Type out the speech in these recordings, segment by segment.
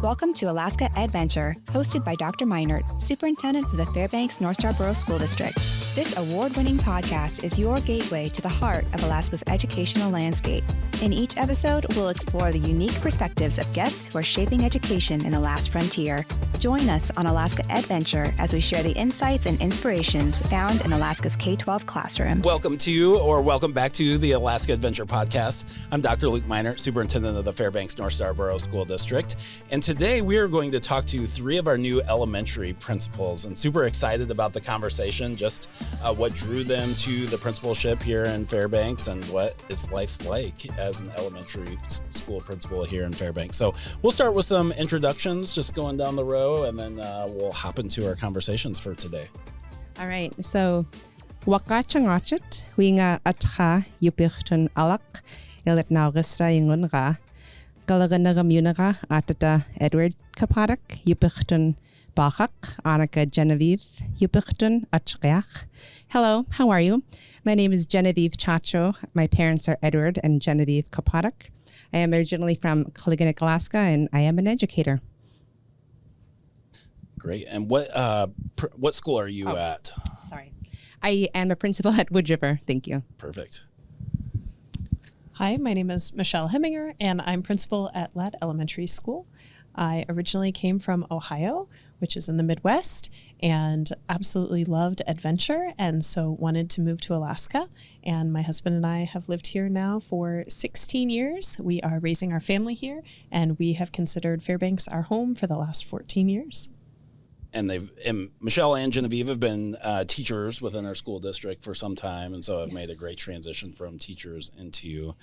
Welcome to Alaska EdVenture, hosted by Dr. Meinert, Superintendent of the Fairbanks North Starborough School District. This award-winning podcast is your gateway to the heart of Alaska's educational landscape. In each episode, we'll explore the unique perspectives of guests who are shaping education in the last frontier. Join us on Alaska EdVenture as we share the insights and inspirations found in Alaska's K-12 classrooms. Welcome back to the Alaska EdVenture podcast. I'm Dr. Luke Meinert, Superintendent of the Fairbanks North Starborough School District. And today we are going to talk to three of our new elementary principals, and super excited about the conversation, just what drew them to the principalship here in Fairbanks and what is life like as an elementary school principal here in Fairbanks. So we'll start with some introductions, just going down the row, and then we'll hop into our conversations for today. All right, so wakachangachet winga atcha yupichtun alak ilet nauristra ingunra galaganaga munaga atata Edward Kapadak yupichtun Bachak Annika Genevieve yupichtun atchriach. Hello, how are you? My name is Genevieve Chacho. My parents are Edward and Genevieve Kapadak. I am originally from Kaliganik, Alaska, and I am an educator. Great. And what school are you at? Sorry. I am a principal at Woodriver. Thank you. Perfect. Hi, my name is Michelle Heminger, and I'm principal at Ladd Elementary School. I originally came from Ohio, which is in the Midwest, and absolutely loved EdVenture, and so wanted to move to Alaska. And my husband and I have lived here now for 16 years. We are raising our family here, and we have considered Fairbanks our home for the last 14 years. And Michelle and Genevieve have been teachers within our school district for some time, and so have made a great transition from teachers into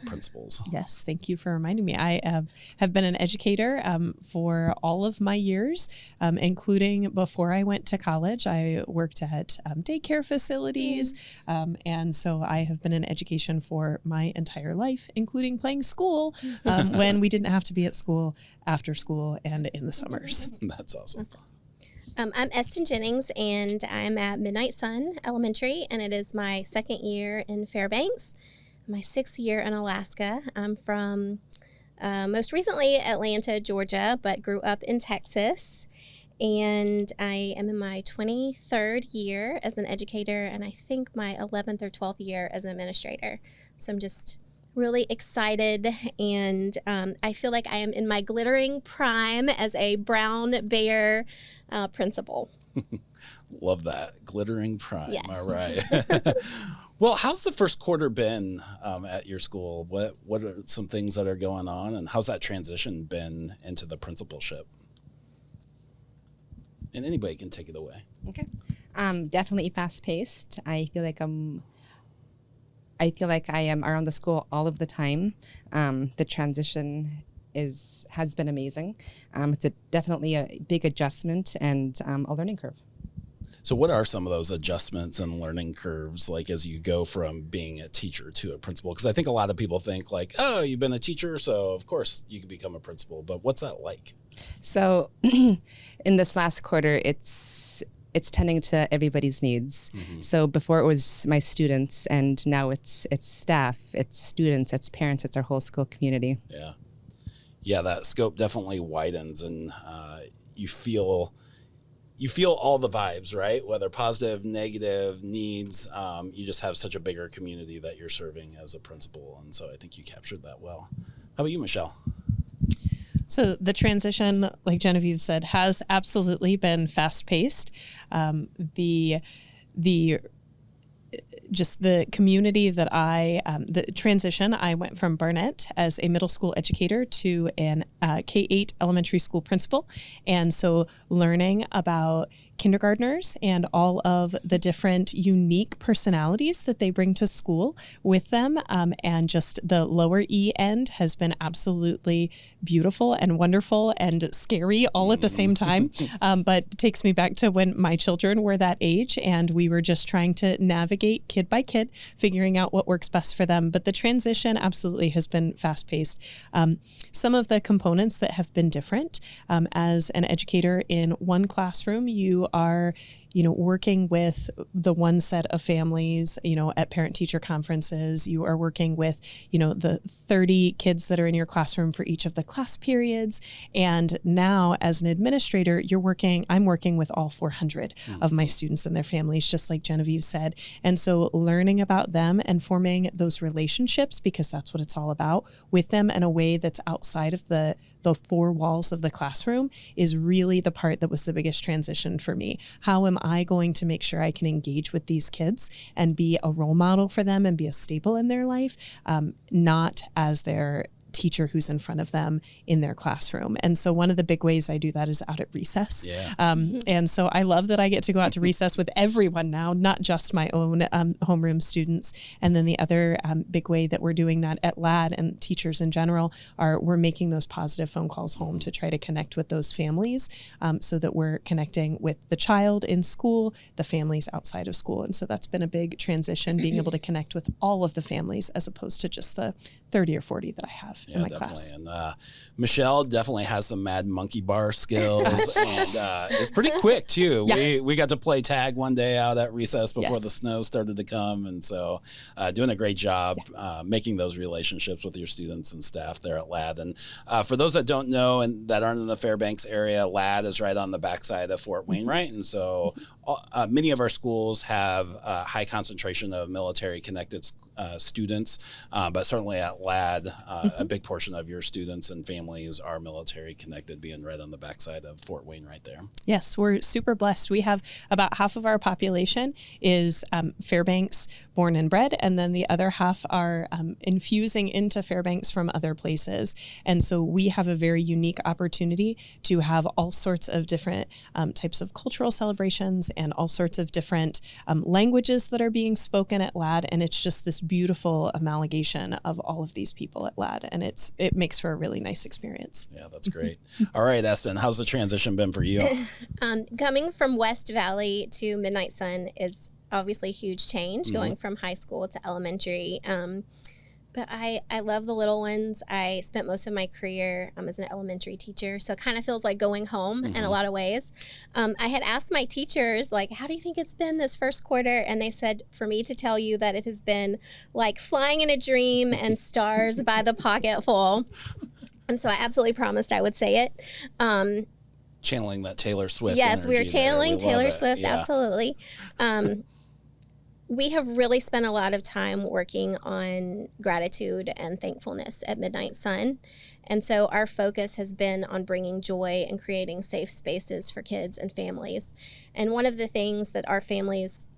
principals. Yes, thank you for reminding me. I have been an educator for all of my years, including before I went to college. I worked at daycare facilities, and so I have been in education for my entire life, including playing school when we didn't have to be at school, after school, and in the summers. That's awesome. I'm Eston Jennings, and I'm at Midnight Sun Elementary, and it is my second year in Fairbanks, my 6th year in Alaska. I'm from most recently Atlanta, Georgia, but grew up in Texas, and I am in my 23rd year as an educator, and I think my 11th or 12th year as an administrator. So I'm just really excited, and I feel like I am in my glittering prime as a brown bear principal. Love that. Glittering prime. Yes. All right. Well, how's the first quarter been at your school? What are some things that are going on, and how's that transition been into the principalship? And anybody can take it away. Okay. Definitely fast-paced. I feel like I am around the school all of the time. The transition has been amazing. It's definitely a big adjustment and a learning curve. So what are some of those adjustments and learning curves, like as you go from being a teacher to a principal? Because I think a lot of people think like, oh, you've been a teacher, so of course you can become a principal. But what's that like? So in this last quarter, it's tending to everybody's needs. Mm-hmm. So before it was my students, and now it's staff, it's students, it's parents, it's our whole school community. Yeah, that scope definitely widens, and you feel all the vibes, right? Whether positive, negative, needs. You just have such a bigger community that you're serving as a principal, and so I think you captured that well. How about you, Michelle? So the transition, like Genevieve said, has absolutely been fast-paced. Just the community that the transition, I went from Barnett as a middle school educator to an K-8 elementary school principal. And so learning about kindergartners and all of the different unique personalities that they bring to school with them, and just the lower E end has been absolutely beautiful and wonderful and scary all at the same time. But takes me back to when my children were that age, and we were just trying to navigate kid by kid, figuring out what works best for them. But the transition absolutely has been fast-paced. Some of the components that have been different, as an educator in one classroom, you are working with the one set of families, at parent-teacher conferences. You are working with, the 30 kids that are in your classroom for each of the class periods. And now as an administrator, I'm working with all 400 of my students and their families, just like Genevieve said. And so learning about them and forming those relationships, because that's what it's all about, with them in a way that's outside of the four walls of the classroom, is really the part that was the biggest transition for me. How am I going to make sure I can engage with these kids and be a role model for them and be a staple in their life, not as their teacher who's in front of them in their classroom? And so one of the big ways I do that is out at recess. And so I love that I get to go out to recess with everyone now, not just my own homeroom students. And then the other big way that we're doing that at LAD and teachers in general we're making those positive phone calls home to try to connect with those families, so that we're connecting with the child in school, the families outside of school. And so that's been a big transition, being able to connect with all of the families as opposed to just the 30 or 40 that I have in my class. And Michelle definitely has some mad monkey bar skills, and it's pretty quick too. We got to play tag one day out at recess before the snow started to come, and so doing a great job making those relationships with your students and staff there at LAD. And for those that don't know and that aren't in the Fairbanks area, LAD is right on the backside of Fort Wainwright, and so many of our schools have a high concentration of military connected students, but certainly at LAD, a big portion of your students and families are military connected, being right on the backside of Fort Wayne right there. Yes, we're super blessed. We have about half of our population is Fairbanks born and bred, and then the other half are infusing into Fairbanks from other places. And so we have a very unique opportunity to have all sorts of different types of cultural celebrations and all sorts of different languages that are being spoken at LAD. And it's just this beautiful amalgamation of all of these people at LAD, and it makes for a really nice experience. Yeah, that's great. All right, Eston, how's the transition been for you? Coming from West Valley to Midnight Sun is obviously a huge change, going from high school to elementary. But I love the little ones. I spent most of my career as an elementary teacher, so it kind of feels like going home in a lot of ways. I had asked my teachers, like, how do you think it's been this first quarter? And they said for me to tell you that it has been like flying in a dream and stars by the pocketful. And so I absolutely promised I would say it. Channeling that Taylor Swift. Yes, we are channeling Taylor Swift, yeah. absolutely. We have really spent a lot of time working on gratitude and thankfulness at Midnight Sun. And so our focus has been on bringing joy and creating safe spaces for kids and families. And one of the things that our families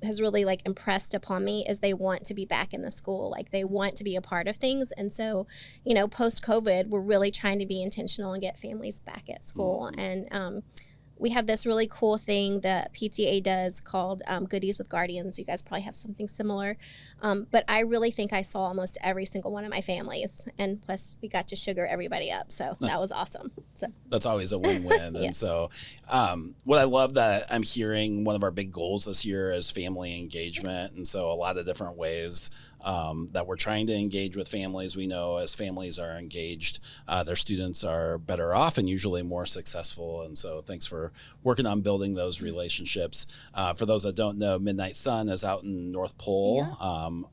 has really like impressed upon me is they want to be back in the school. Like they want to be a part of things. And so, post-COVID, we're really trying to be intentional and get families back at school. And we have this really cool thing that PTA does called Goodies with Guardians. You guys probably have something similar. But I really think I saw almost every single one of my families. And plus, we got to sugar everybody up. So that was awesome. So that's always a win-win. And so what I love that I'm hearing, one of our big goals this year is family engagement. And so a lot of different ways that we're trying to engage with families. We know as families are engaged, their students are better off and usually more successful. And so thanks for working on building those relationships. For those that don't know, Midnight Sun is out in North Pole,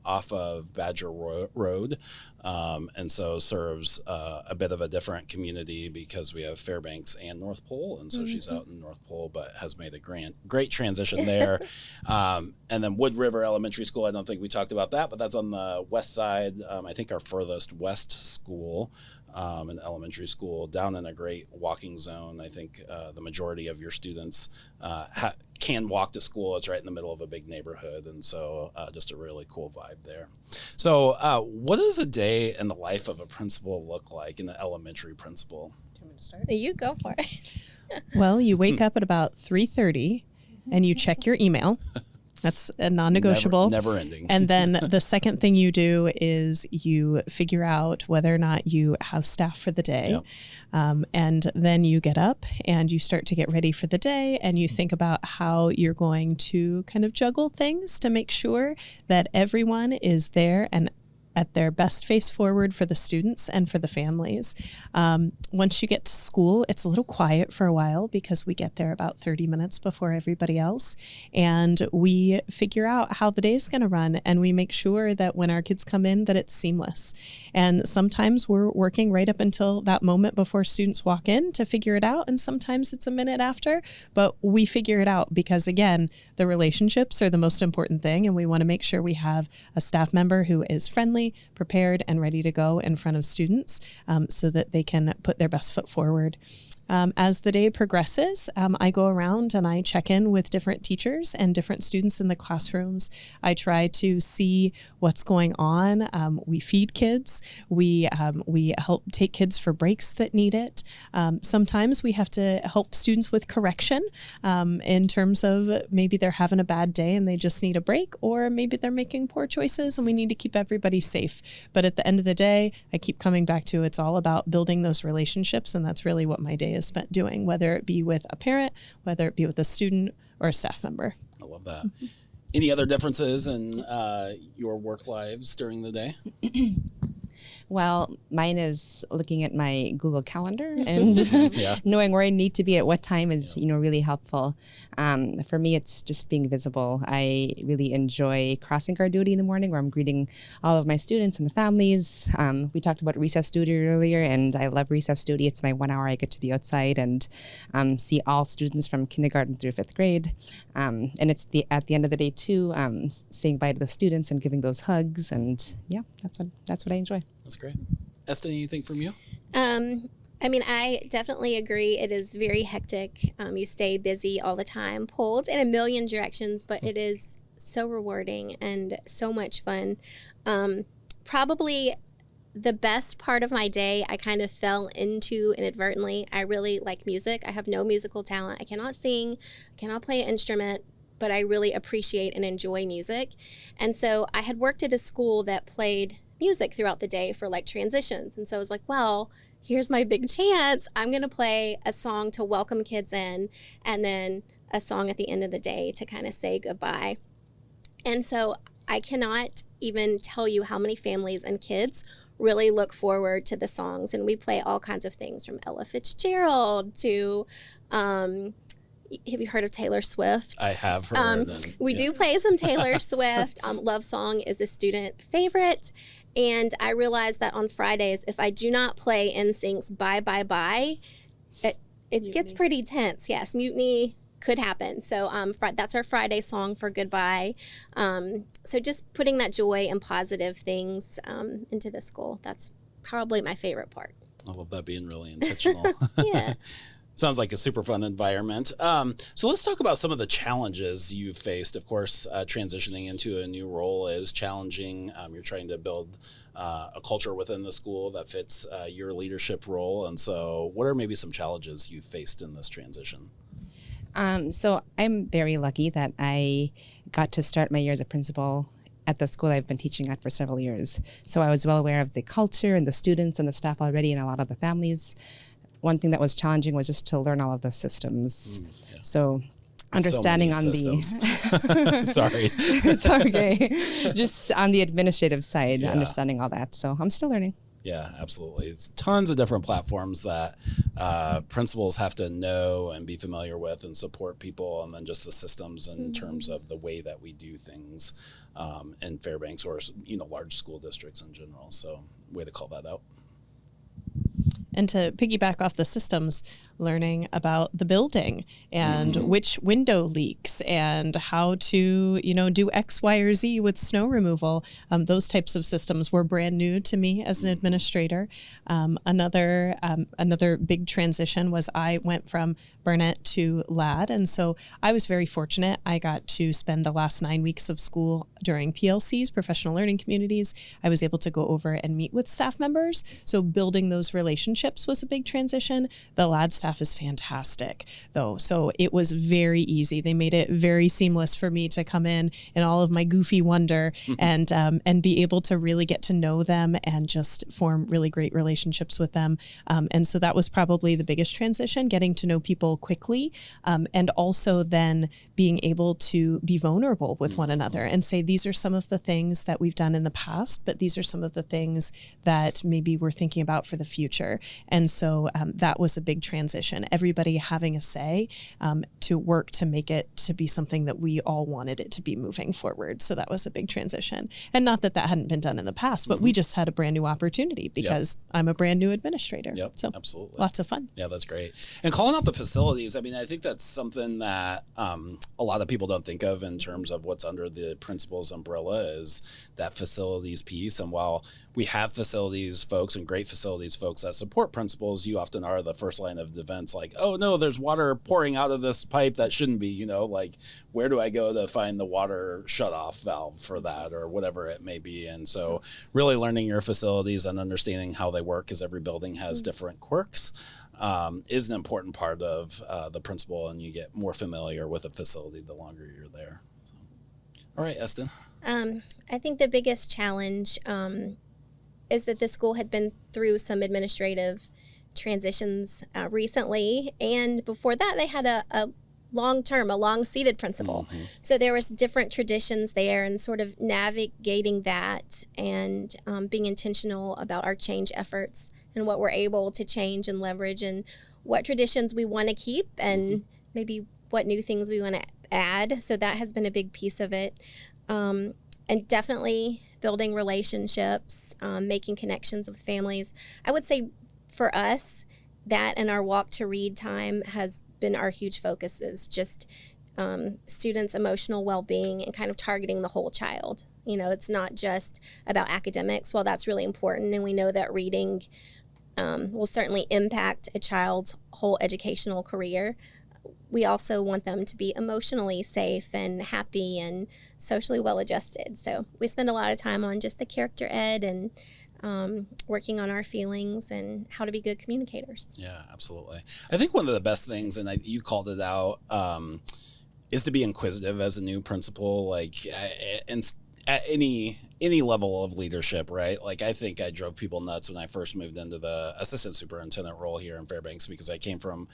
off of Badger Road. And so serves a bit of a different community because we have Fairbanks and North Pole. And so she's out in North Pole, but has made a great transition there. And then Woodriver Elementary School, I don't think we talked about that, but that's on the west side. I think our furthest west school, an elementary school, down in a great walking zone. I think the majority of your students can walk to school. It's right in the middle of a big neighborhood. And so just a really cool vibe there. So what does a day in the life of a principal look like, an elementary principal? Do you want me to start? You go for it. Well, you wake up at about 3:30 and you check your email. That's a non-negotiable. Never ending. And then the second thing you do is you figure out whether or not you have staff for the day. Yep. And then you get up and you start to get ready for the day and you think about how you're going to kind of juggle things to make sure that everyone is there and at their best face forward for the students and for the families. Once you get to school, it's a little quiet for a while because we get there about 30 minutes before everybody else. And we figure out how the day is going to run, and we make sure that when our kids come in that it's seamless. And sometimes we're working right up until that moment before students walk in to figure it out. And sometimes it's a minute after, but we figure it out because, again, the relationships are the most important thing. And we want to make sure we have a staff member who is friendly, prepared, and ready to go in front of students so that they can put their best foot forward. As the day progresses, I go around and I check in with different teachers and different students in the classrooms. I try to see what's going on. We feed kids. We help take kids for breaks that need it. Sometimes we have to help students with correction in terms of maybe they're having a bad day and they just need a break, or maybe they're making poor choices and we need to keep everybody safe. But at the end of the day, I keep coming back to it's all about building those relationships, and that's really what my day is spent doing, whether it be with a parent, whether it be with a student or a staff member. I love that. Any other differences in your work lives during the day? Well, mine is looking at my Google Calendar and knowing where I need to be at what time is, really helpful. For me, it's just being visible. I really enjoy crossing guard duty in the morning where I'm greeting all of my students and the families. We talked about recess duty earlier, and I love recess duty. It's my 1 hour I get to be outside and see all students from kindergarten through 5th grade. And it's at the end of the day, too, saying bye to the students and giving those hugs. And that's what I enjoy. That's great. Eston, anything from you? I definitely agree. It is very hectic. You stay busy all the time, pulled in a million directions, but it is so rewarding and so much fun. Probably the best part of my day I kind of fell into inadvertently. I really like music. I have no musical talent. I cannot sing, I cannot play an instrument, but I really appreciate and enjoy music. And so I had worked at a school that played music throughout the day for like transitions. And so I was like, well, here's my big chance. I'm going to play a song to welcome kids in, and then a song at the end of the day to kind of say goodbye. And so I cannot even tell you how many families and kids really look forward to the songs. And we play all kinds of things from Ella Fitzgerald to, have you heard of Taylor Swift? I have heard. We do play some Taylor Swift. Love Song is a student favorite. And I realized that on Fridays, if I do not play NSYNC's Bye Bye Bye, it gets pretty tense. Yes, mutiny could happen. So that's our Friday song for goodbye. So just putting that joy and positive things into the school, that's probably my favorite part. I love that being really intentional. Yeah. Sounds like a super fun environment. So let's talk about some of the challenges you've faced. Of course, transitioning into a new role is challenging. You're trying to build a culture within the school that fits your leadership role. And so what are maybe some challenges you've faced in this transition? So I'm very lucky that I got to start my year as a principal at the school I've been teaching at for several years. So I was well aware of the culture and the students and the staff already and a lot of the families. One thing that was challenging was just to learn all of the systems. So understanding on the sorry, it's okay. Just on the administrative side, understanding all that. So I'm still learning. Yeah, absolutely. It's tons of different platforms that principals have to know and be familiar with and support people, and then just the systems in terms of the way that we do things in Fairbanks or large school districts in general. So way to call that out. And to piggyback off the systems, learning about the building and which window leaks and how to, do X, Y, or Z with snow removal. Those types of systems were brand new to me as an administrator. Another big transition was I went from Burnett to Ladd. And so I was very fortunate. I got to spend the last 9 weeks of school during PLCs, professional learning communities. I was able to go over and meet with staff members. So building those relationships relationships was a big transition. The LAD staff is fantastic, though. So it was very easy. They made it very seamless for me to come in all of my goofy wonder and be able to really get to know them and just form really great relationships with them. And so that was probably the biggest transition, getting to know people quickly, and also then being able to be vulnerable with one another and say, these are some of the things that we've done in the past, but these are some of the things that maybe we're thinking about for the future. And so that was a big transition. Everybody having a say to work to make it to be something that we all wanted it to be moving forward. So that was a big transition. And not that that hadn't been done in the past, but we just had a brand new opportunity because I'm a brand new administrator. Yep, so absolutely. Lots of fun. Yeah, that's great. And calling out the facilities, I mean, I think that's something that a lot of people don't think of in terms of what's under the principal's umbrella is that facilities piece. And while we have facilities folks and great facilities folks that support principals, you often are the first line of defense, like, oh no, there's water pouring out of this pipe that shouldn't be, like, where do I go to find the water shutoff valve for that or whatever it may be? And so really learning your facilities and understanding how they work, because every building has different quirks, is an important part of the principal, and you get more familiar with a facility the longer you're there. So. All right, Eston. I think the biggest challenge is that the school had been through some administrative transitions recently, and before that they had a long-seated principal. So there was different traditions there, and sort of navigating that and being intentional about our change efforts and what we're able to change and leverage and what traditions we want to keep and maybe what new things we want to add. So that has been a big piece of it. And definitely building relationships, making connections with families. I would say for us, that and our walk to read time has been our huge focuses, just students' emotional well-being and kind of targeting the whole child. It's not just about academics. While that's really important, and we know that reading will certainly impact a child's whole educational career, we also want them to be emotionally safe and happy and socially well-adjusted. So we spend a lot of time on just the character ed and working on our feelings and how to be good communicators. Yeah, absolutely. I think one of the best things, and you called it out, is to be inquisitive as a new principal, like, and at any level of leadership, right? Like, I think I drove people nuts when I first moved into the assistant superintendent role here in Fairbanks, because I came from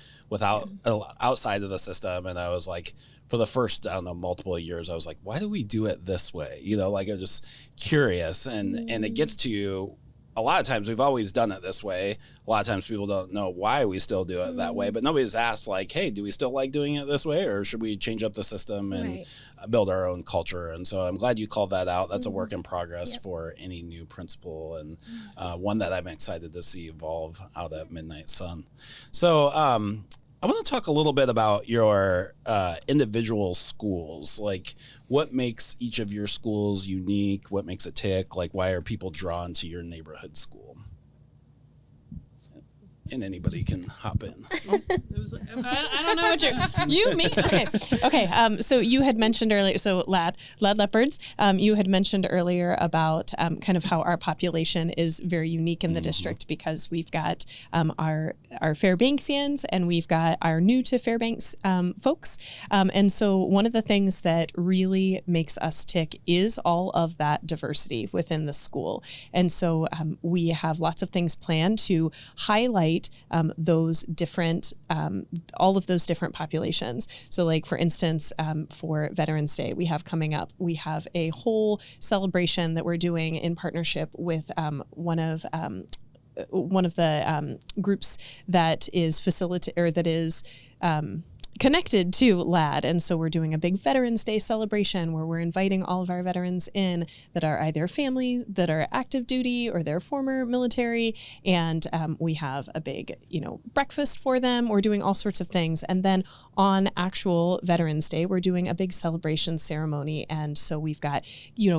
outside of the system, and I was like, for the first, multiple years, I was like, why do we do it this way? Like, I'm just curious, and it gets to, a lot of times we've always done it this way. A lot of times people don't know why we still do it that way, but nobody's asked, like, hey, do we still like doing it this way, or should we change up the system and build our own culture? And so I'm glad you called that out. That's a work in progress for any new principal, and one that I'm excited to see evolve out at Midnight Sun. So I want to talk a little bit about your individual schools. Like, what makes each of your schools unique? What makes it tick? Like, why are people drawn to your neighborhood school? And anybody can hop in. I don't know what you mean. Okay. So you had mentioned earlier, so lad leopards, you had mentioned earlier about kind of how our population is very unique in the district, because we've got our Fairbanksians and we've got our new to Fairbanks folks. And so one of the things that really makes us tick is all of that diversity within the school. And so we have lots of things planned to highlight those different, all of those different populations. So, like, for instance, for Veterans Day, we have coming up, we have a whole celebration that we're doing in partnership with one of the groups that is connected to LAD. And so we're doing a big Veterans Day celebration where we're inviting all of our veterans in that are either families that are active duty or they're former military. And we have a big, breakfast for them. We're doing all sorts of things. And then on actual Veterans Day, we're doing a big celebration ceremony. And so we've got,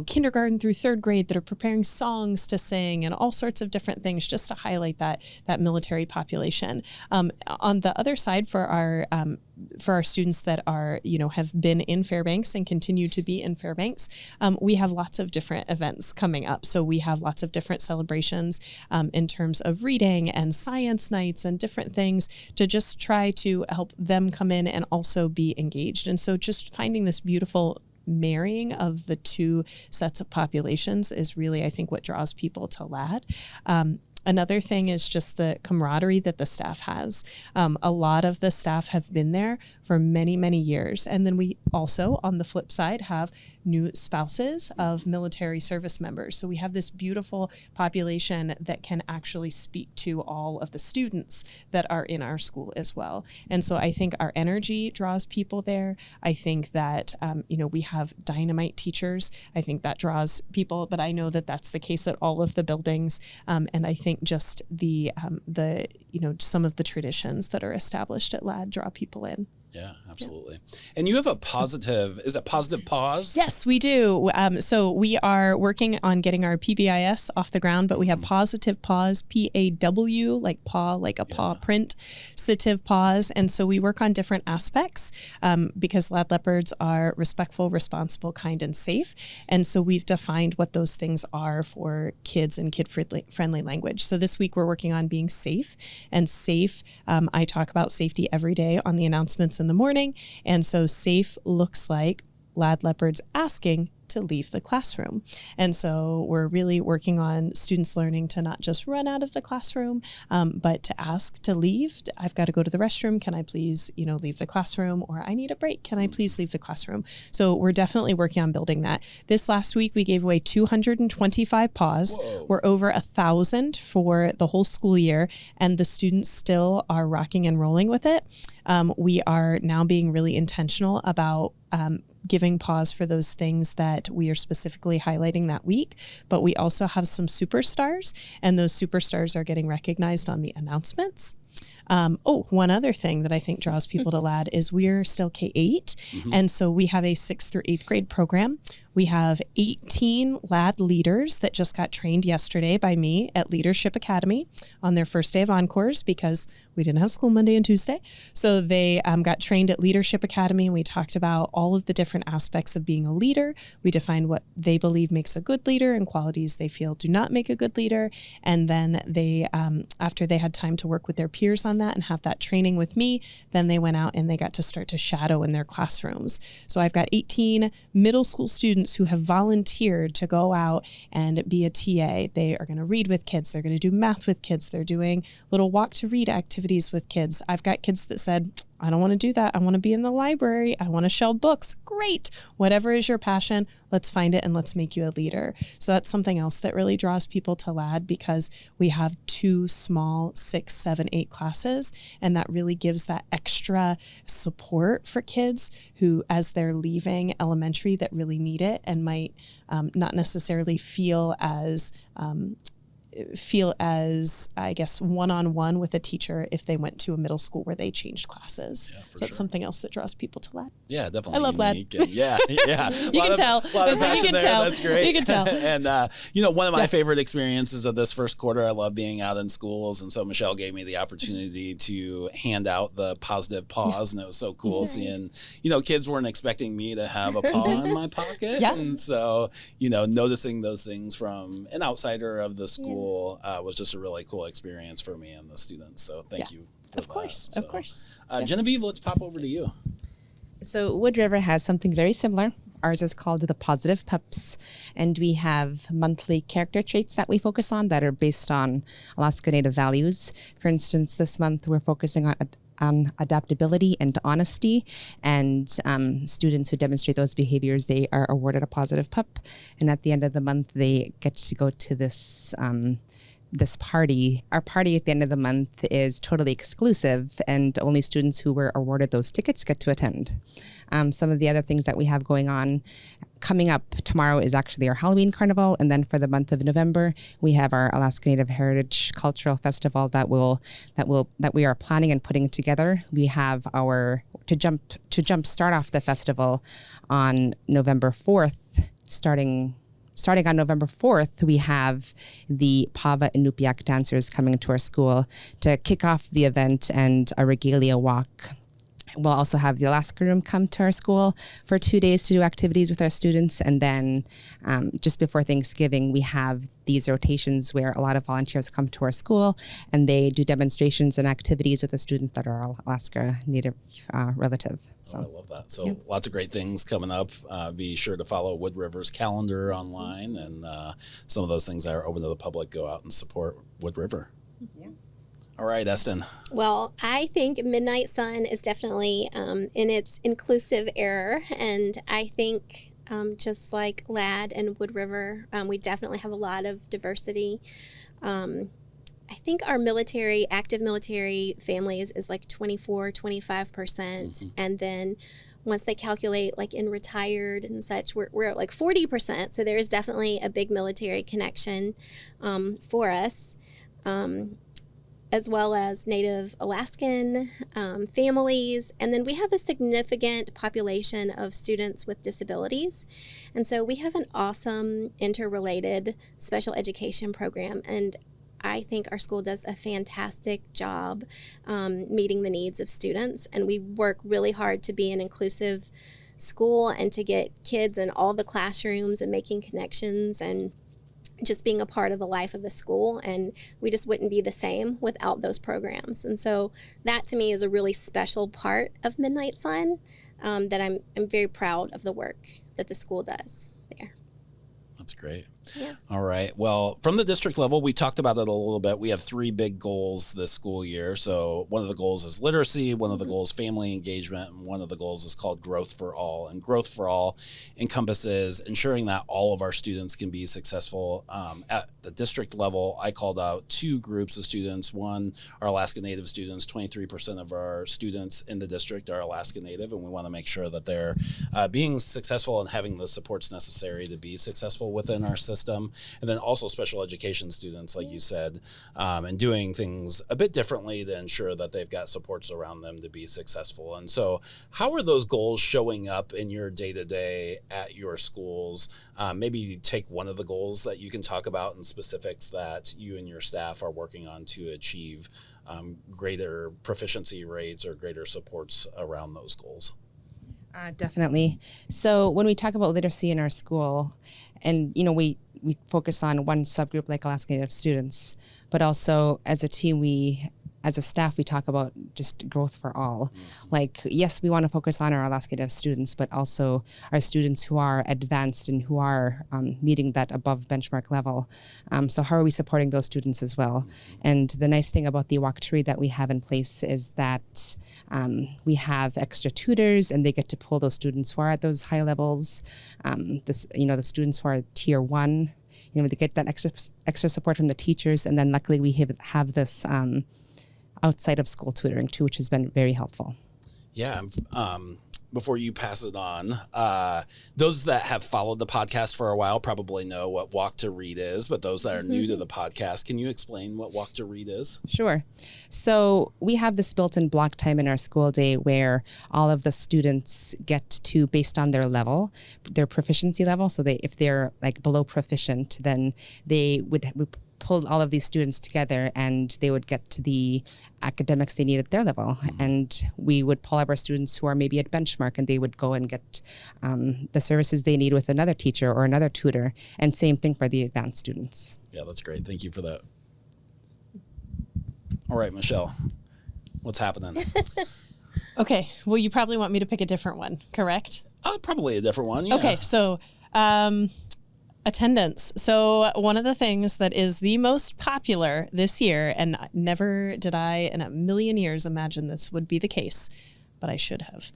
kindergarten through third grade that are preparing songs to sing and all sorts of different things just to highlight that military population. On the other side, for our for our students that are, have been in Fairbanks and continue to be in Fairbanks, we have lots of different events coming up. So we have lots of different celebrations in terms of reading and science nights and different things to just try to help them come in and also be engaged. And so just finding this beautiful marrying of the two sets of populations is really, I think, what draws people to LAD. Another thing is just the camaraderie that the staff has. A lot of the staff have been there for many, many years. And then we also, on the flip side, have new spouses of military service members. So we have this beautiful population that can actually speak to all of the students that are in our school as well. And so I think our energy draws people there. I think that, we have dynamite teachers. I think that draws people, but I know that that's the case at all of the buildings. And I think just the some of the traditions that are established at LAD draw people in. Yeah, absolutely. And you have a positive, is it Positive Pause? Yes, we do. So we are working on getting our PBIS off the ground, but we have Positive Pause, PAW, like paw, like a paw print, Sitive Pause. And so we work on different aspects because LAD Leopards are respectful, responsible, kind, and safe. And so we've defined what those things are for kids and kid-friendly language. So this week we're working on being safe. And safe, I talk about safety every day on the announcements in the morning. And so safe looks like LAD Leopards asking to leave the classroom. And so we're really working on students learning to not just run out of the classroom, but to ask to leave. I've got to go to the restroom. Can I please, leave the classroom? Or I need a break. Can I please leave the classroom? So we're definitely working on building that. This last week, we gave away 225 paws. Whoa. We're over 1,000 for the whole school year, and the students still are rocking and rolling with it. We are now being really intentional about giving pause for those things that we are specifically highlighting that week. But we also have some superstars, and those superstars are getting recognized on the announcements. One other thing that I think draws people to LAD is we're still K-8. And so we have a 6th through 8th grade program. We have 18 LAD leaders that just got trained yesterday by me at Leadership Academy on their first day of encores because we didn't have school Monday and Tuesday. So they got trained at Leadership Academy, and we talked about all of the different aspects of being a leader. We defined what they believe makes a good leader and qualities they feel do not make a good leader. And then they, after they had time to work with their peers on that and have that training with me, then they went out and they got to start to shadow in their classrooms. So I've got 18 middle school students who have volunteered to go out and be a TA. They are going to read with kids. They're going to do math with kids. They're doing little walk to read activities with kids. I've got kids that said, I don't want to do that. I want to be in the library. I want to shelve books. Great. Whatever is your passion, let's find it and let's make you a leader. So that's something else that really draws people to LAD because we have 2 small 6, 7, 8 classes. And that really gives that extra support for kids who, as they're leaving elementary, that really need it and might not necessarily feel as I guess, one-on-one with a teacher if they went to a middle school where they changed classes. Yeah, so that's something else that draws people to LAD. Yeah, definitely. I love LAD. Yeah. You can tell. That's great. You can tell. And, one of my favorite experiences of this first quarter, I love being out in schools. And so Michelle gave me the opportunity to hand out the Positive Paws. And it was so cool seeing, kids weren't expecting me to have a paw in my pocket. Yeah. And so, noticing those things from an outsider of the school was just a really cool experience for me and the students. So thank you for Of course. Genevieve, let's pop over to you. So Woodriver has something very similar. Ours is called the Positive Pups, and we have monthly character traits that we focus on that are based on Alaska Native values. For instance, this month we're focusing on adaptability and honesty, and students who demonstrate those behaviors, they are awarded a Positive Pup, and at the end of the month they get to go to this party. Our party at the end of the month is totally exclusive, and only students who were awarded those tickets get to attend. Some of the other things that we have going on coming up tomorrow is actually our Halloween Carnival, and then for the month of November we have our Alaska Native Heritage Cultural Festival that we are planning and putting together. We have our to jump start off the festival on November 4th. Starting on November 4th, we have the Pava and Nupiaq dancers coming to our school to kick off the event and a regalia walk. we'll also have the Alaska Room come to our school for 2 days to do activities with our students. And then just before Thanksgiving, we have these rotations where a lot of volunteers come to our school and they do demonstrations and activities with the students that are Alaska Native relative. So I love that. So lots of great things coming up. Be sure to follow Woodriver's calendar online, and some of those things that are open to the public, go out and support Woodriver. Yeah. All right, Eston. Well, I think Midnight Sun is definitely in its inclusive era, and I think just like LAD and Woodriver, we definitely have a lot of diversity. I think our active military families is like 24-25%. And then once they calculate like in retired and such, we're at like 40%. So there's definitely a big military connection for us, as well as Native Alaskan families. And then we have a significant population of students with disabilities. And so we have an awesome interrelated special education program. And I think our school does a fantastic job meeting the needs of students, and we work really hard to be an inclusive school and to get kids in all the classrooms and making connections and just being a part of the life of the school. And we just wouldn't be the same without those programs. And so that to me is a really special part of Midnight Sun, that I'm very proud of the work that the school does there. That's great. Yeah. All right. Well, from the district level, we talked about it a little bit. We have 3 big goals this school year. So one of the goals is literacy, one of the goals family engagement, and one of the goals is called Growth for All. And Growth for All encompasses ensuring that all of our students can be successful. At the district level, I called out 2 groups of students. One are Alaska Native students. 23% of our students in the district are Alaska Native, and we want to make sure that they're being successful and having the supports necessary to be successful within our system. And then also special education students, like you said, and doing things a bit differently to ensure that they've got supports around them to be successful. And so how are those goals showing up in your day-to-day at your schools? Maybe take one of the goals that you can talk about in specifics that you and your staff are working on to achieve greater proficiency rates or greater supports around those goals. Definitely. So when we talk about literacy in our school, and we focus on one subgroup like Alaska Native students, but also as a team, as a staff, we talk about just growth for all. Like, yes, we want to focus on our Alaska Native students, but also our students who are advanced and who are meeting that above benchmark level. So how are we supporting those students as well? And the nice thing about the Walk-to-Read that we have in place is that we have extra tutors, and they get to pull those students who are at those high levels. The students who are tier 1, they get that extra support from the teachers. And then luckily we have this outside of school tutoring too, which has been very helpful. Yeah. Before you pass it on, those that have followed the podcast for a while probably know what Walk-to-Read is, but those that are new to the podcast, can you explain what Walk-to-Read is? Sure. So we have this built-in block time in our school day where all of the students get to, based on their level, their proficiency level. So if they're like below proficient, then they would pull all of these students together and they would get to the academics they need at their level. And we would pull up our students who are maybe at benchmark, and they would go and get the services they need with another teacher or another tutor. And same thing for the advanced students. Yeah, that's great. Thank you for that. All right, Michelle, what's happening? Okay. Well, you probably want me to pick a different one, correct? Probably a different one. Yeah. Okay. So, attendance. So one of the things that is the most popular this year, and never did I in a million years imagine this would be the case, but I should have.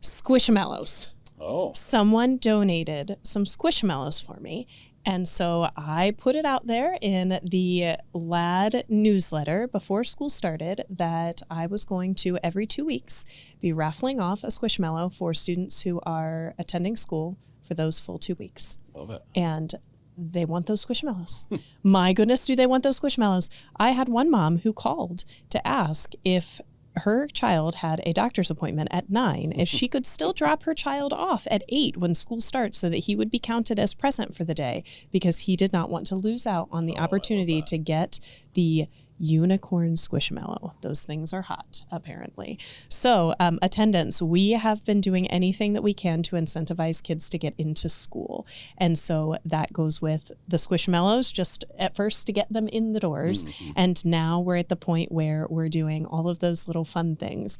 Squishmallows. Oh. Someone donated some Squishmallows for me. And so I put it out there in the LAD newsletter before school started that I was going to, every 2 weeks, be raffling off a Squishmallow for students who are attending school for those full 2 weeks. Love it. And they want those Squishmallows. My goodness, do they want those Squishmallows? I had one mom who called to ask if her child had a doctor's appointment at 9, if she could still drop her child off at 8 when school starts so that he would be counted as present for the day, because he did not want to lose out on the opportunity to get the unicorn squishmallow. Those things are hot, apparently. So attendance, we have been doing anything that we can to incentivize kids to get into school. And so that goes with the squishmallows, just at first to get them in the doors. Mm-hmm. And now we're at the point where we're doing all of those little fun things.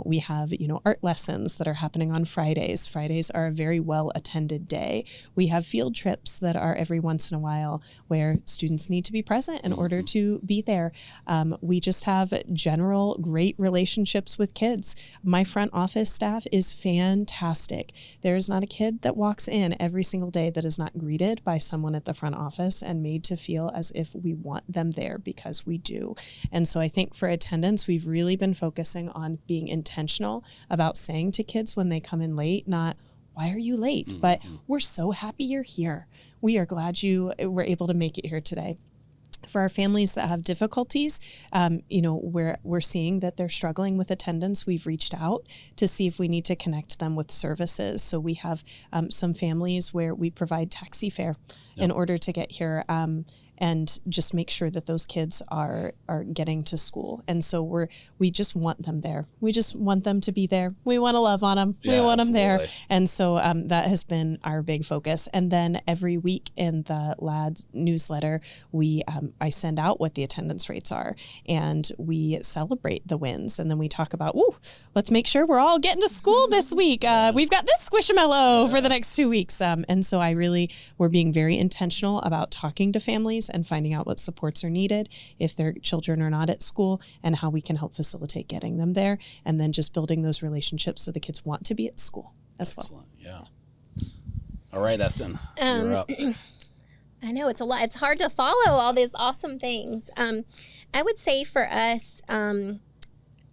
We have, art lessons that are happening on Fridays. Fridays are a very well attended day. We have field trips that are every once in a while where students need to be present in order to be there. We just have general great relationships with kids. My front office staff is fantastic. There is not a kid that walks in every single day that is not greeted by someone at the front office and made to feel as if we want them there, because we do. And so I think for attendance, we've really been focusing on being intentional about saying to kids when they come in late, not, why are you late? Mm-hmm. But we're so happy you're here. We are glad you were able to make it here today. For our families that have difficulties, we're seeing that they're struggling with attendance. We've reached out to see if we need to connect them with services. So we have some families where we provide taxi fare in order to get here. And just make sure that those kids are getting to school. And so we just want them there. We just want them to be there. We want to love on them. We want them there. And so that has been our big focus. And then every week in the LADS newsletter, I send out what the attendance rates are, and we celebrate the wins. And then we talk about, let's make sure we're all getting to school this week. We've got this squishmallow for the next 2 weeks. And so we're being very intentional about talking to families and finding out what supports are needed if their children are not at school, and how we can help facilitate getting them there, and then just building those relationships so the kids want to be at school as Excellent. Well. Yeah. All right, Eston, you're up. I know it's a lot. It's hard to follow all these awesome things. I would say for us, I'm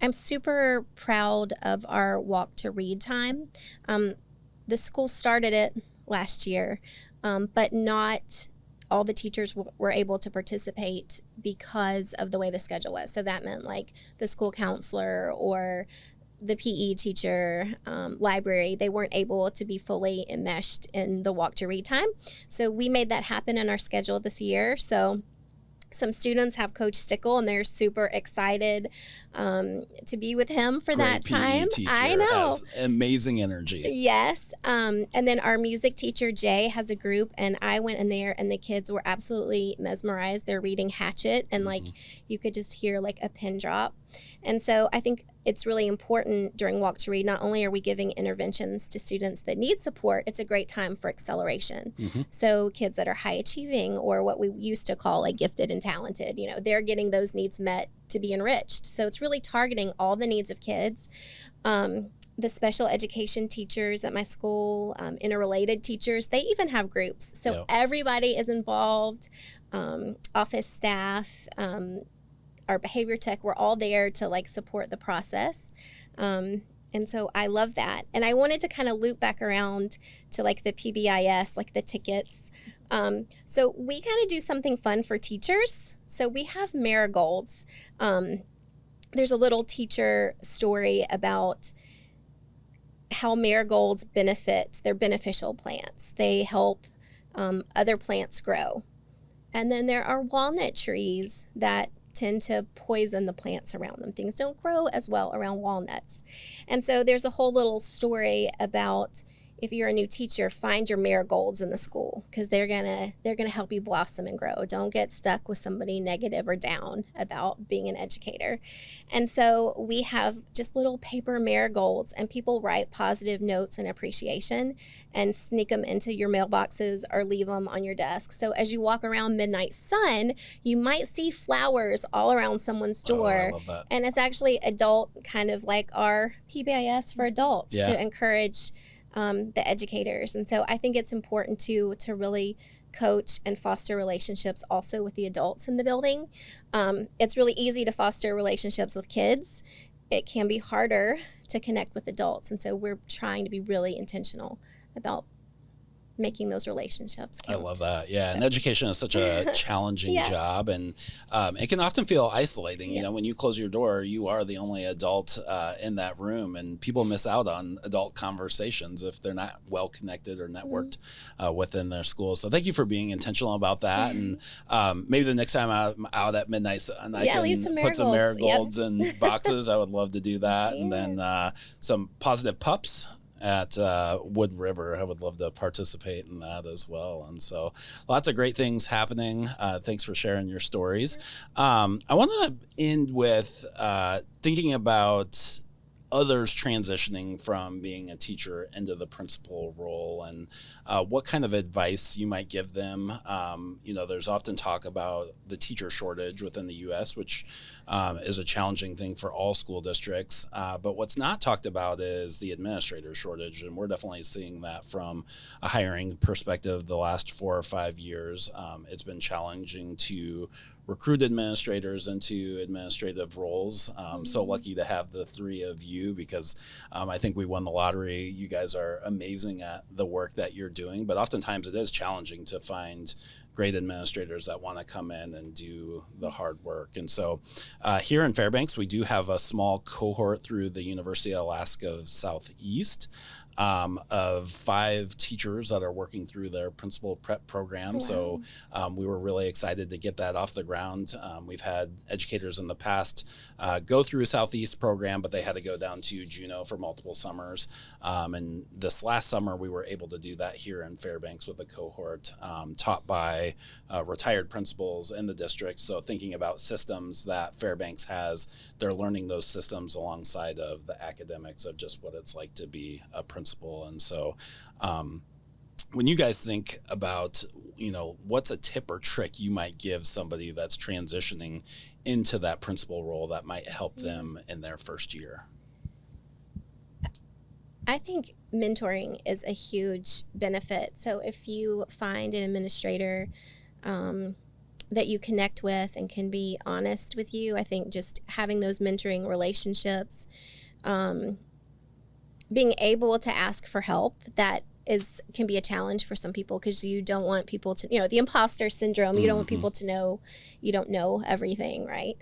super proud of our walk to read time. The school started it last year, but not all the teachers were able to participate because of the way the schedule was. So that meant like the school counselor or the PE teacher, library, they weren't able to be fully enmeshed in the walk to read time. So we made that happen in our schedule this year. So some students have Coach Stickle, and they're super excited to be with him for that time. PE teacher I know. Has amazing energy. Yes. And then our music teacher, Jay, has a group, and I went in there, and the kids were absolutely mesmerized. They're reading Hatchet, and you could just hear like a pin drop. And so I think it's really important during Walk to Read, not only are we giving interventions to students that need support, it's a great time for acceleration. Mm-hmm. So kids that are high achieving, or what we used to call like gifted and talented, they're getting those needs met to be enriched. So it's really targeting all the needs of kids. The special education teachers at my school, interrelated teachers, they even have groups. So everybody is involved, office staff, our behavior tech, we're all there to like support the process. And so I love that. And I wanted to kind of loop back around to like the PBIS, like the tickets. So we kind of do something fun for teachers. So we have marigolds. There's a little teacher story about how marigolds they're beneficial plants. They help other plants grow. And then there are walnut trees that tend to poison the plants around them. Things don't grow as well around walnuts. And so there's a whole little story about, if you're a new teacher, find your marigolds in the school, because they're gonna help you blossom and grow. Don't get stuck with somebody negative or down about being an educator. And so we have just little paper marigolds, and people write positive notes and appreciation and sneak them into your mailboxes or leave them on your desk. So as you walk around Midnight Sun, you might see flowers all around someone's door. I love that. And it's actually adult, kind of like our PBIS for adults, to encourage the educators. And so I think it's important to really coach and foster relationships also with the adults in the building. It's really easy to foster relationships with kids. It can be harder to connect with adults. And so we're trying to be really intentional about making those relationships count. I love that. Yeah. And education is such a challenging job, and it can often feel isolating. You know, when you close your door, you are the only adult in that room, and people miss out on adult conversations if they're not well connected or networked within their school. So thank you for being intentional about that. And maybe the next time I'm out at Midnight Sun, I can put some marigolds in boxes. I would love to do that. And then some positive pups at Woodriver. I would love to participate in that as well. And so lots of great things happening. Thanks for sharing your stories. I want to end with thinking about others transitioning from being a teacher into the principal role, and what kind of advice you might give them. You know, there's often talk about the teacher shortage within the U.S., which is a challenging thing for all school districts. But what's not talked about is the administrator shortage, and we're definitely seeing that from a hiring perspective the last 4 or 5 years. It's been challenging to recruit administrators into administrative roles. So lucky to have the three of you, because I think we won the lottery. You guys are amazing at the work that you're doing, but oftentimes it is challenging to find great administrators that want to come in and do the hard work. And so here in Fairbanks, we do have a small cohort through the University of Alaska Southeast of 5 teachers that are working through their principal prep program. Wow. So we were really excited to get that off the ground. We've had educators in the past go through a Southeast program, but they had to go down to Juneau for multiple summers. And this last summer, we were able to do that here in Fairbanks with a cohort taught by retired principals in the district. So thinking about systems that Fairbanks has, they're learning those systems alongside of the academics of just what it's like to be a principal. And so when you guys think about, you know, what's a tip or trick you might give somebody that's transitioning into that principal role that might help them in their first year? I think mentoring is a huge benefit. So if you find an administrator that you connect with and can be honest with you, I think just having those mentoring relationships, being able to ask for help, that can be a challenge for some people, because you don't want people to, you know, the imposter syndrome, you don't want people to know you don't know everything, right?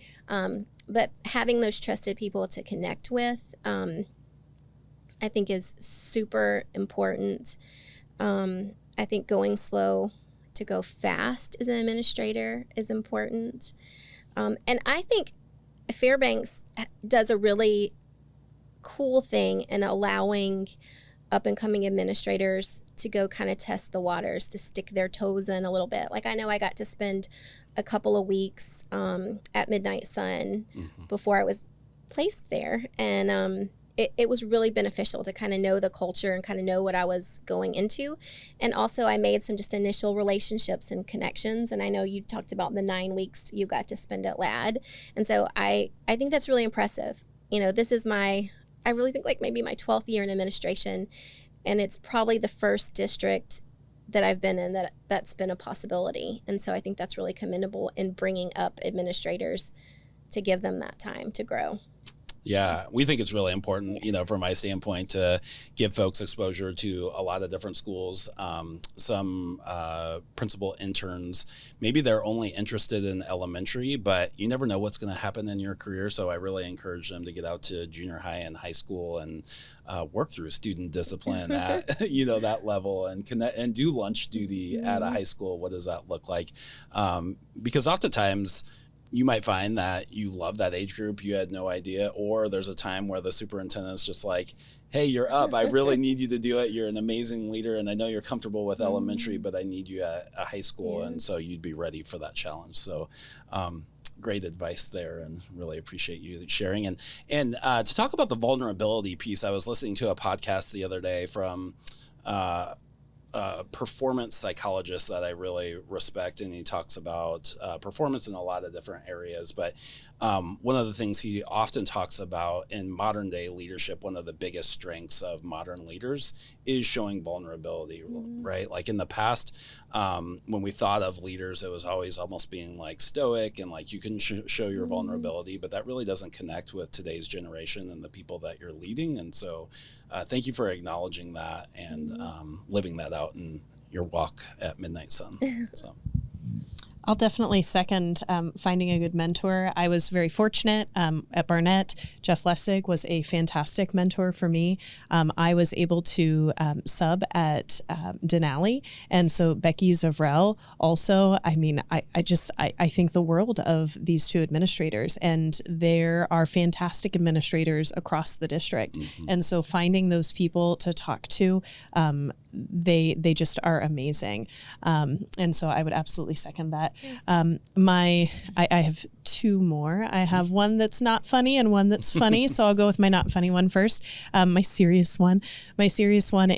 But having those trusted people to connect with, I think is super important. I think going slow to go fast as an administrator is important. And I think Fairbanks does a really cool thing in allowing up and coming administrators to go kind of test the waters, to stick their toes in a little bit. Like, I know I got to spend a couple of weeks at Midnight Sun before I was placed there. And it was really beneficial to kind of know the culture and kind of know what I was going into. And also I made some just initial relationships and connections. And I know you talked about the 9 weeks you got to spend at LAD. And so I think that's really impressive. You know, this is I really think like maybe my 12th year in administration, and it's probably the first district that I've been in that's been a possibility. And so I think that's really commendable in bringing up administrators to give them that time to grow. Yeah, we think it's really important, you know, from my standpoint, to give folks exposure to a lot of different schools. Some principal interns, maybe they're only interested in elementary, but you never know what's going to happen in your career. So I really encourage them to get out to junior high and high school and work through student discipline at, you know, that level, and connect and do lunch duty at a high school. What does that look like? Because oftentimes, you might find that you love that age group, you had no idea, or there's a time where the superintendent's just like, hey, you're up. I really need you to do it. You're an amazing leader, and I know you're comfortable with elementary, but I need you at a high school, and so you'd be ready for that challenge. So great advice there, and really appreciate you sharing. And to talk about the vulnerability piece, I was listening to a podcast the other day from performance psychologist that I really respect, and he talks about performance in a lot of different areas. But one of the things he often talks about in modern day leadership, one of the biggest strengths of modern leaders is showing vulnerability, right? Like in the past, when we thought of leaders, it was always almost being like stoic and like you can show your vulnerability, but that really doesn't connect with today's generation and the people that you're leading. And so thank you for acknowledging that and living that out your walk at Midnight Sun. So. I'll definitely second finding a good mentor. I was very fortunate at Barnett. Jeff Lessig was a fantastic mentor for me. I was able to sub at Denali. And so Becky Zavrell also, I mean, I think the world of these two administrators, and there are fantastic administrators across the district. Mm-hmm. And so finding those people to talk to, they just are amazing. And so I would absolutely second that. I have two more. I have one that's not funny and one that's funny. So I'll go with my not funny one first. My serious one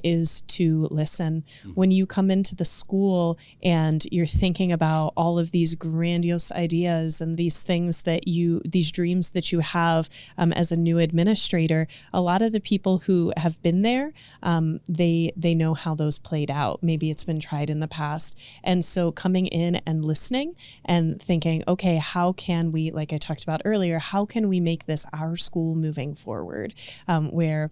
is to listen. When you come into the school and you're thinking about all of these grandiose ideas and these things these dreams that you have as a new administrator, a lot of the people who have been there, they know how those played out. Maybe it's been tried in the past. And so coming in and listening and thinking, okay, how can we, like I talked about earlier, how can we make this our school moving forward? Where,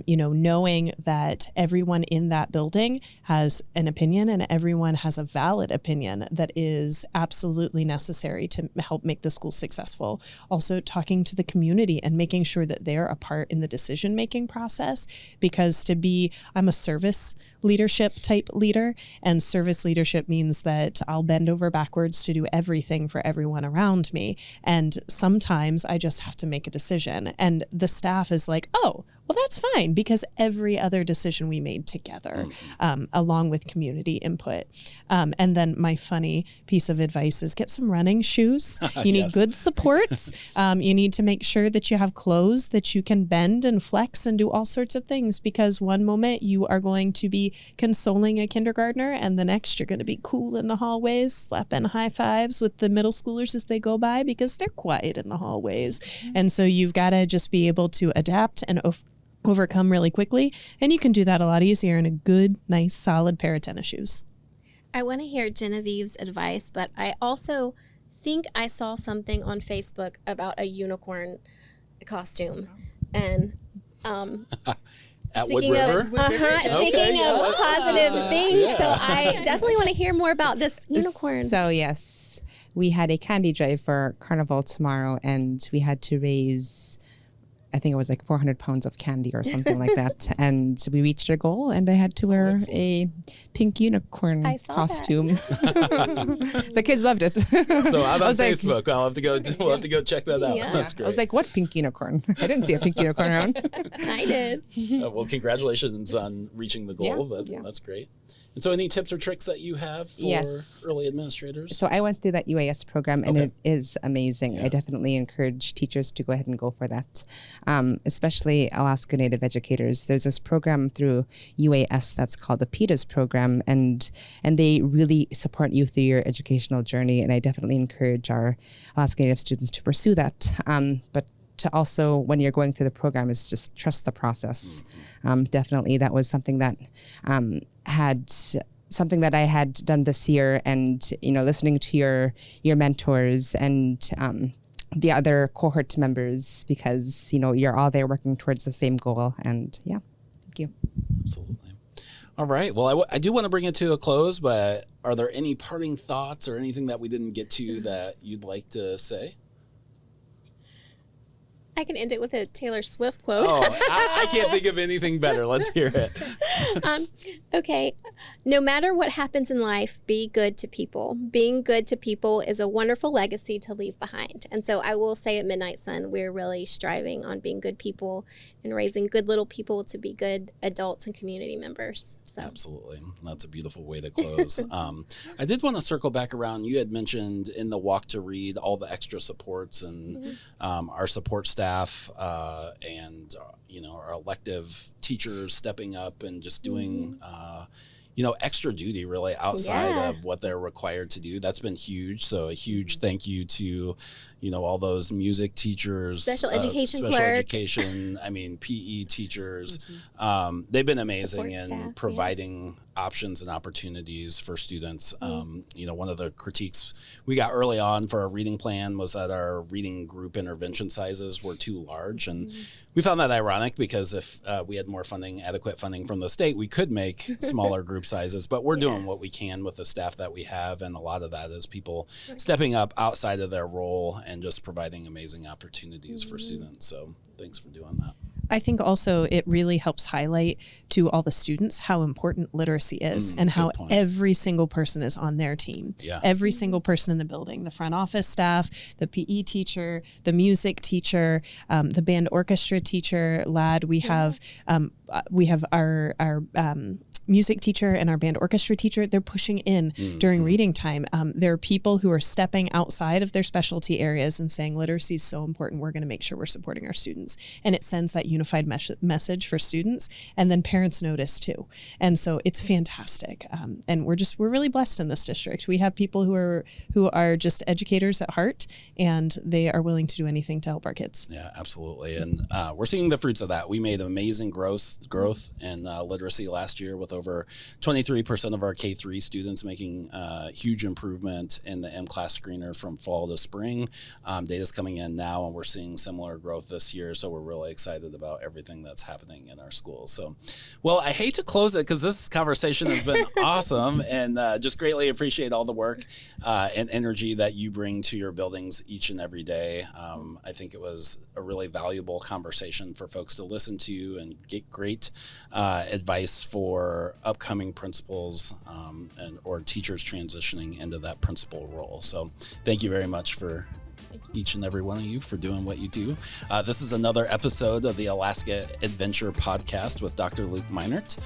knowing that everyone in that building has an opinion and everyone has a valid opinion that is absolutely necessary to help make the school successful. Also talking to the community and making sure that they're a part in the decision-making process, because I'm a service leadership type leader, and service leadership means that I'll bend over backwards to do everything for everyone around me. And sometimes I just have to make a decision. And the staff is like, oh, well, that's fine, because every other decision we made together, along with community input. And then my funny piece of advice is get some running shoes. You need good supports. You need to make sure that you have clothes that you can bend and flex and do all sorts of things, because one moment you are going to be consoling a kindergartner and the next you're going to be cool in the hallways, slapping high fives with the middle schoolers as they go by, because they're quiet in the hallways. And so you've got to just be able to adapt and overcome really quickly. And you can do that a lot easier in a good, nice, solid pair of tennis shoes. I want to hear Genevieve's advice, but I also think I saw something on Facebook about a unicorn costume. And at speaking Woodriver? Speaking of positive things, so I definitely want to hear more about this unicorn. So yes, we had a candy drive for Carnival tomorrow, and we had to raise, I think it was like 400 pounds of candy or something like that. And we reached our goal, and I had to wear a pink unicorn costume. The kids loved it. So out on Facebook, we'll have to go check that out. Yeah. That's great. I was like, what pink unicorn? I didn't see a pink unicorn around. I did. Well, congratulations on reaching the goal. That's great. And so any tips or tricks that you have for early administrators? So I went through that UAS program, and it is amazing. I definitely encourage teachers to go ahead and go for that, especially Alaska Native educators. There's this program through UAS that's called the PETAS program, and they really support you through your educational journey, and I definitely encourage our Alaska Native students to pursue that. But to also, when you're going through the program, is just trust the process. Definitely, that was something that I had done this year, and listening to your mentors and the other cohort members, because you're all there working towards the same goal. And thank you. Absolutely. All right. Well, I do want to bring it to a close, but are there any parting thoughts or anything that we didn't get to that you'd like to say? I can end it with a Taylor Swift quote. Oh, I can't think of anything better. Let's hear it. Okay. No matter what happens in life, be good to people. Being good to people is a wonderful legacy to leave behind. And so I will say at Midnight Sun, we're really striving on being good people and raising good little people to be good adults and community members. So. Absolutely. That's a beautiful way to close. I did want to circle back around. You had mentioned in the Walk to Read all the extra supports and our support staff and our elective teachers stepping up and just doing extra duty really outside of what they're required to do. That's been huge. So a huge thank you to, all those music teachers, special education PE teachers. They've been amazing in providing options and opportunities for students. One of the critiques we got early on for our reading plan was that our reading group intervention sizes were too large. And we found that ironic because if we had more funding, adequate funding from the state, we could make smaller group sizes, but we're doing what we can with the staff that we have. And a lot of that is people stepping up outside of their role and just providing amazing opportunities for students. So thanks for doing that. I think also it really helps highlight to all the students how important literacy is and how every single person is on their team. Yeah. Every single person in the building, the front office staff, the PE teacher, the music teacher, the band orchestra teacher, lad. We have our music teacher and our band orchestra teacher. They're pushing in during reading time. There are people who are stepping outside of their specialty areas and saying literacy is so important. We're going to make sure we're supporting our students. And it sends that unified message for students. And then parents notice too. And so it's fantastic. And we're really blessed in this district. We have people who are just educators at heart, and they are willing to do anything to help our kids. Yeah, absolutely. And we're seeing the fruits of that. We made amazing growth in literacy last year with over 23% of our K-3 students making huge improvement in the M-Class screener from fall to spring. Data's coming in now, and we're seeing similar growth this year. So we're really excited about everything that's happening in our schools. So, well, I hate to close it because this conversation has been awesome, and just greatly appreciate all the work and energy that you bring to your buildings each and every day. I think it was a really valuable conversation for folks to listen to and get great advice for upcoming principals or teachers transitioning into that principal role. So thank you very much for each and every one of you for doing what you do. This is another episode of the Alaska EdVenture podcast with Dr. Luke Meinert.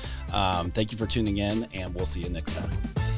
Thank you for tuning in, and we'll see you next time.